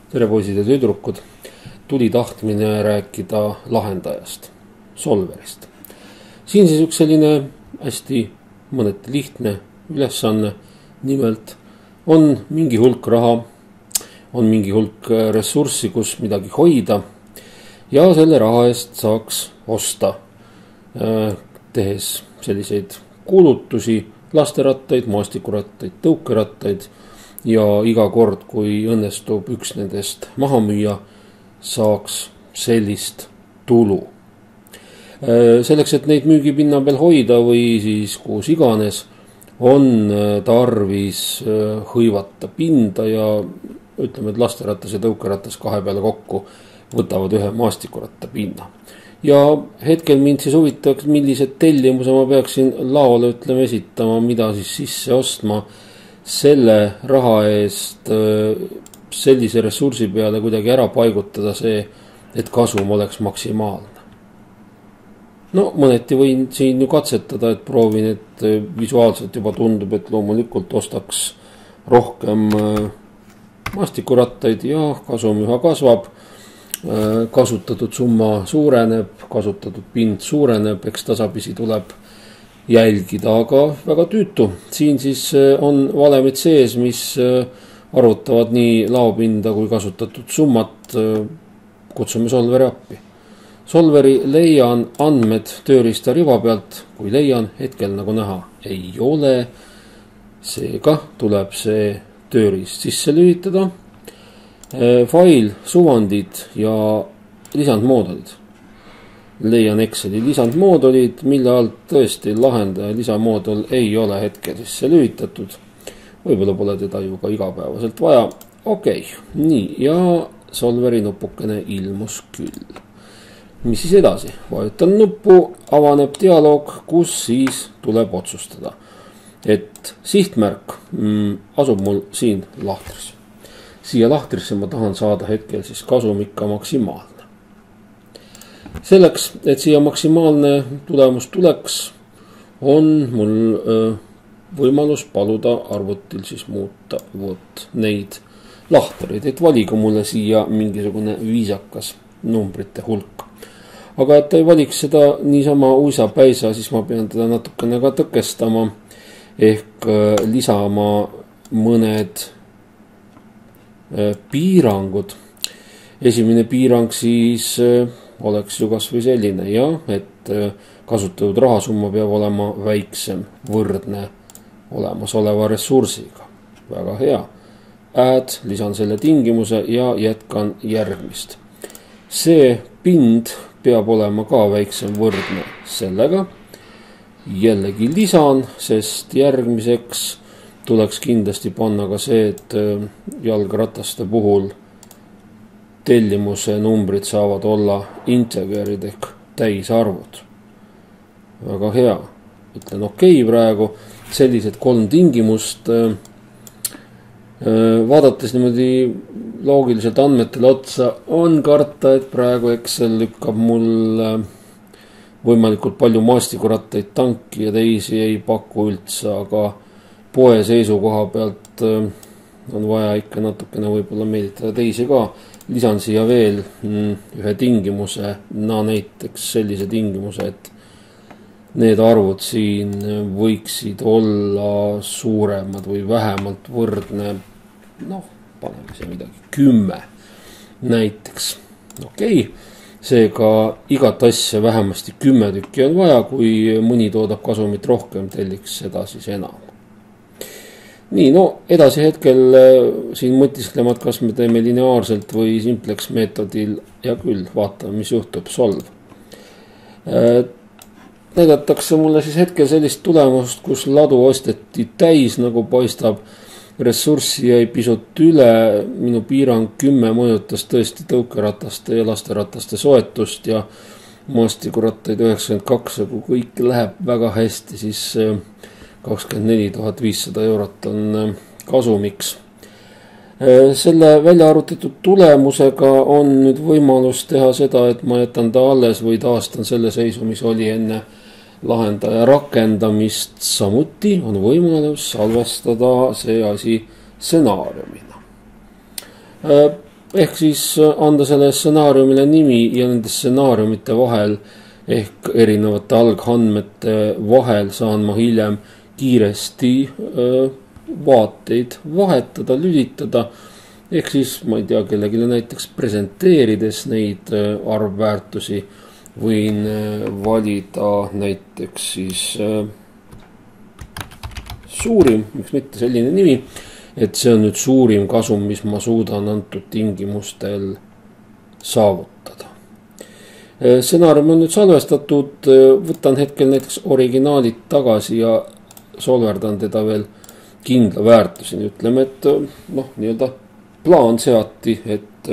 Tere poisid ja tüdrukud, tuli tahtmine rääkida lahendajast, Solverist. Siin siis üks selline hästi mõneti lihtne ülesanne, nimelt on mingi hulk raha, on mingi hulk ressurssi, kus midagi hoida ja selle raha eest saaks osta, tehes selliseid kulutusi, lasterattaid, maastikurattaid, tõukerattaid ja iga kord, kui õnnestub üks nendest maha müüa, saaks sellist tulu. Selleks, et neid müügipinna peal hoida või siis kus iganes, on tarvis hõivata pinda ja ütleme, et lasteratas ja tõukeratas kahe peale kokku võtavad ühe maastikuratta pinna. Ja hetkel mind siis huvitaks, millised tellimuse ma peaksin laole esitama, mida siis sisse ostma selle raha eest sellise ressursi peale kuidagi ära paigutada see, et kasum oleks maksimaalne. No mõneti võin siin ju katsetada, et proovin, et visuaalselt juba tundub, et loomulikult ostaks rohkem maastikurattaid ja kasum üha kasvab. Kasutatud summa suureneb, kasutatud pind suureneb, eks tasapisi tuleb jälgida, aga väga tüütu. Siin siis on valemid sees, mis arvutavad nii laopinda kui kasutatud summat. Kutsume Solveri appi. Solveri leian andmed tööriista riva pealt, kui leian, hetkel nagu näha ei ole. Seega tuleb see tööriist sisse lülitada. Fail, suvandid ja lisandmoodulid. Leian Exceli lisandmoodulid, mille alt tõesti lahendaja lisamoodul ei ole hetkel sisse lülitatud. Võib-olla pole teda ju ka igapäevaselt vaja. Okei, nii, ja Solveri nupukene ilmus küll. Mis siis edasi? Vajutan nuppu, avaneb dialoog, kus siis tuleb otsustada, et sihtmärk asub mul siin lahtris. Siia lahtrisse ma tahan saada hetkel siis kasum ikka maksimaalne. Selleks, et siia maksimaalne tulemus tuleks, on mul võimalus paluda arvutil siis muuta neid lahtreid, et valigu mulle siia mingisugune viisakas numbrite hulk. Aga et ta ei valiks seda niisama uisapäisa, siis ma pean teda natukene ka tõkestama ehk lisama mõned piirangud. Esimene piirang siis oleks ju kas või selline, et kasutatud rahasumma peab olema väiksem võrdne olemasoleva ressursiga. Väga hea. Add, lisan selle tingimuse ja jätkan järgmist. See pind peab olema ka väiksem võrdne sellega. Jällegi lisan, sest järgmiseks tuleks kindlasti panna ka see, et jalgrataste puhul tellimuse numbrid saavad olla integerid ehk täisarvud. Väga hea. Ütlen okei praegu. Sellised 3 tingimust. Vaadates niimoodi loogiliselt andmetele otsa, on karta, et praegu Excel lükkab mul võimalikult palju maastikurattaid tanki ja teisi ei paku üldse, aga poe seisukoha pealt on vaja ikka natukene võib-olla meelitada teisi ka. Lisan siia veel ühe tingimuse, näiteks sellise tingimuse, et need arvud siin võiksid olla suuremad või vähemalt võrdne, paneme siia midagi, 10 näiteks. Okei, seega igat asja vähemasti 10 tükki on vaja, kui mõni toodab kasumit rohkem, telliks seda siis enam. Nii, edasi hetkel siin mõtisklema, et kas me teeme lineaarselt või simplex meetodil ja küll vaatame, mis juhtub. Solve. Näidatakse mulle siis hetkel sellist tulemust, kus ladu osteti täis, nagu paistab, ressurssi jäi pisut üle, minu piirang 10 mõjutas tõesti tõukerataste ja lasterataste soetust ja maastikurattaid 92, kui kõik läheb väga hästi, siis 24 500 eurot on kasumiks. Selle välja arvutatud tulemusega on nüüd võimalus teha seda, et ma jätan ta alles või taastan selle seisu, mis oli enne lahendaja rakendamist. Samuti on võimalus salvestada see asi stsenaariumina. ehk siis anda selle stsenaariumile nimi ja nende stsenaariumite vahel ehk erinevate algandmete vahel saan ma hiljem kiiresti vaateid vahetada, lülitada. Ehk siis ma ei tea, kellelegi näiteks presenteerides neid arvväärtusi võin valida näiteks siis suurim, miks mitte selline nimi, et see on nüüd suurim kasum, mis ma suudan antud tingimustel saavutada. Stsenaarium on nüüd salvestatud, võtan hetkel näiteks originaalid tagasi ja solverdan teda veel kindla väärtuseni. Ütleme, et nii-öelda plaan seati, et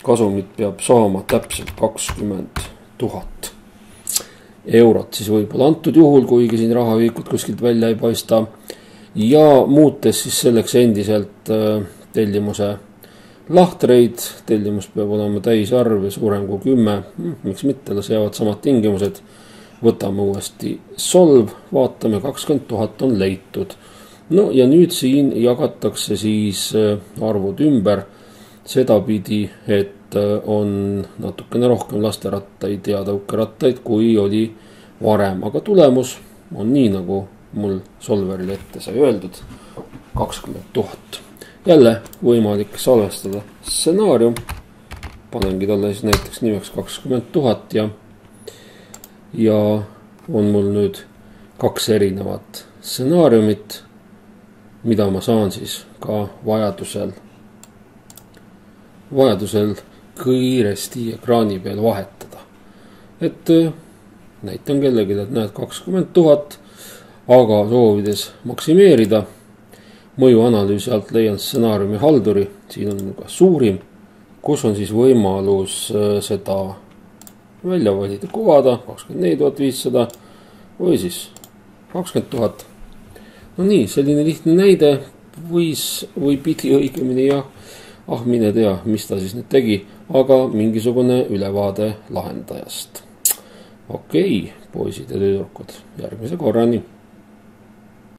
kasumit peab saama täpselt 20 000 eurot, siis võib-olla antud juhul, kuigi siin rahaühikud kuskilt välja ei paista. Ja muutes siis selleks endiselt tellimuse lahtreid, tellimus peab olema täisarv ja suurem kui 10, miks mitte, las jäävad samad tingimused. Võtame uuesti solv, vaatame, 20 000 on leitud. No ja nüüd siin jagatakse siis arvud ümber sedapidi, et on natukene rohkem lasterattaid ja tõukerattaid, kui oli varem, aga tulemus on nii, nagu mul solveril ette sai öeldud, 20 000. Jälle võimalik salvestada stsenaarium, panengi talle siis näiteks nimeks 20 000 ja on mul nüüd 2 erinevat stsenaariumit, mida ma saan siis ka vajadusel kiiresti ekraani peal vahetada. Et näitan kellelegi, et näed 20 000, aga soovides maksimeerida mõjuanalüüsi alt leian stsenaariumi halduri, siin on ka suurim, kus on siis võimalus seda välja valida, kuvada 24 500 või siis 20 000. No nii, selline lihtne näide või pidi õigemini ja mine tea, mis ta siis nüüd tegi, aga mingisugune ülevaade lahendajast. Okei, poisid ja tüdrukud, järgmise korrani.